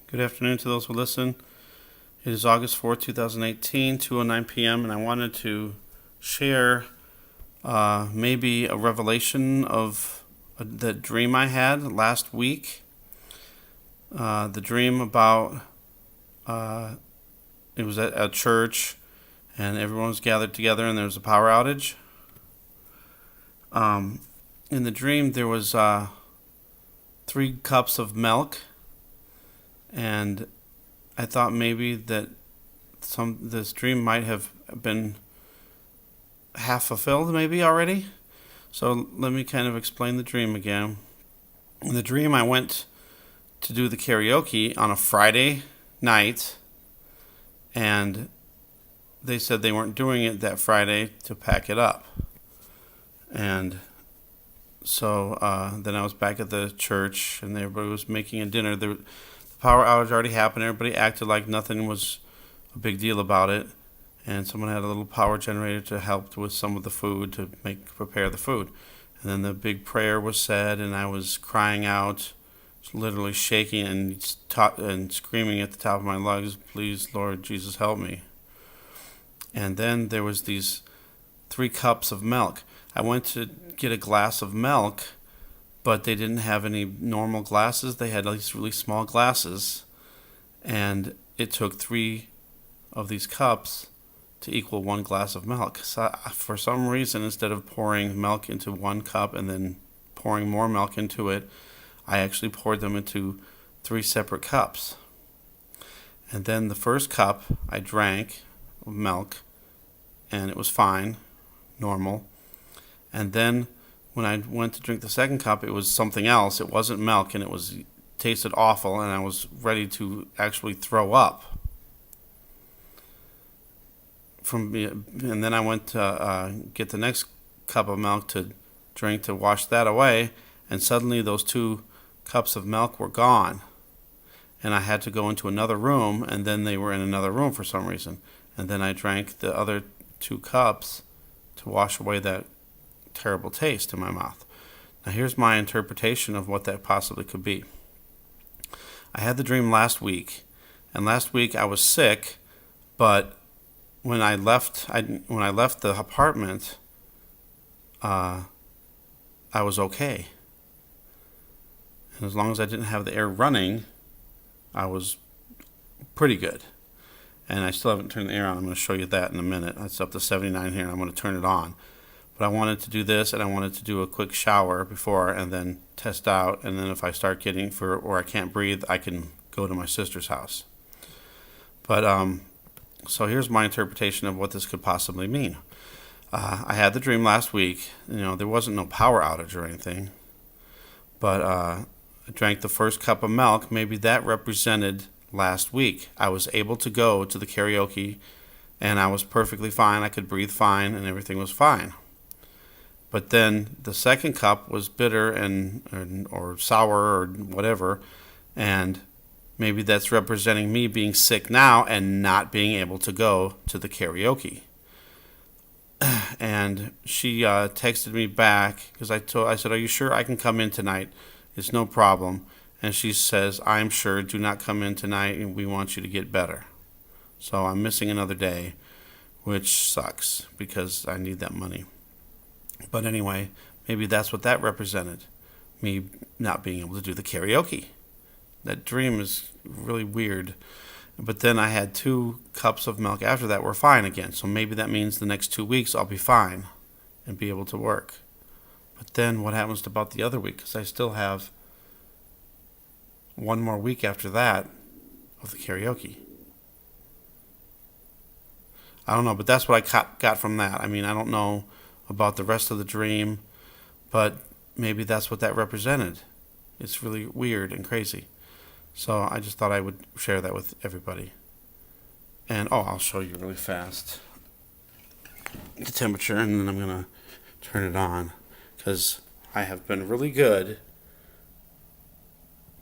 Good afternoon to those who listen. It is August 4th, 2018, 2:09 p.m., and I wanted to share maybe a revelation of the dream I had last week. The dream about it was at a church, and everyone was gathered together, and there was a power outage. In the dream, there was 3 cups of milk, and I thought maybe that this dream might have been half fulfilled, maybe already. So let me kind of explain the dream again. In the dream, I went to do the karaoke on a Friday night, and they said they weren't doing it that Friday to pack it up. And so then I was back at the church, and everybody was making a dinner. The power outage already happened. Everybody acted like nothing was a big deal about it, and someone had a little power generator to help with some of the food to prepare the food. And then the big prayer was said, and I was crying out, literally shaking and screaming at the top of my lungs, "Please, Lord Jesus, help me." And then there was these 3 cups of milk. I went to get a glass of milk, but they didn't have any normal glasses. They had these really small glasses, and it took 3 of these cups to equal 1 glass of milk. So for some reason, instead of pouring milk into 1 cup and then pouring more milk into it, I actually poured them into 3 separate cups. And then the first cup I drank of milk, and it was fine, normal. And then when I went to drink the second cup, it was something else. It wasn't milk, and it tasted awful, and I was ready to actually throw up. And then I went to get the next cup of milk to drink to wash that away, and suddenly those 2 cups of milk were gone. And I had to go into another room, and then they were in another room for some reason. And then I drank the other 2 cups to wash away that terrible taste in my mouth. Now here's my interpretation of what that possibly could be. I had the dream last week, and last week I was sick, but when I left the apartment, I was okay. And as long as I didn't have the air running, I was pretty good. And I still haven't turned the air on. I'm going to show you that in a minute. It's up to 79 here, and I'm going to turn it on. But I wanted to do this, and I wanted to do a quick shower before and then test out. And then if I start getting or I can't breathe, I can go to my sister's house. But so here's my interpretation of what this could possibly mean. I had the dream last week. There wasn't no power outage or anything. But I drank the first cup of milk. Maybe that represented last week. I was able to go to the karaoke, and I was perfectly fine. I could breathe fine, and everything was fine. But then the second cup was bitter or sour or whatever, and maybe that's representing me being sick now and not being able to go to the karaoke. And she texted me back because I said, "Are you sure I can come in tonight? It's no problem." And she says, "I'm sure. Do not come in tonight, and we want you to get better." So I'm missing another day, which sucks because I need that money. But anyway, maybe that's what that represented, me not being able to do the karaoke. That dream is really weird. But then I had 2 cups of milk after that were fine again. So maybe that means the next 2 weeks I'll be fine and be able to work. But then what happens about the other week? Because I still have 1 more week after that of the karaoke. I don't know, but that's what I got from that. I mean, I don't know about the rest of the dream, but maybe that's what that represented. It's really weird and crazy. So I just thought I would share that with everybody. And I'll show you really fast the temperature, and then I'm going to turn it on because I have been really good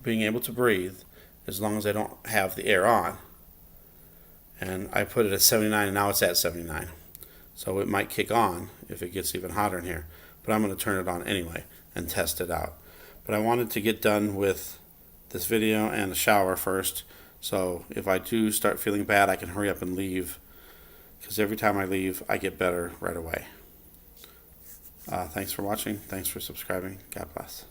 being able to breathe as long as I don't have the air on. And I put it at 79, and now it's at 79. So it might kick on if it gets even hotter in here. But I'm going to turn it on anyway and test it out. But I wanted to get done with this video and a shower first. So if I do start feeling bad, I can hurry up and leave, because every time I leave, I get better right away. Thanks for watching. Thanks for subscribing. God bless.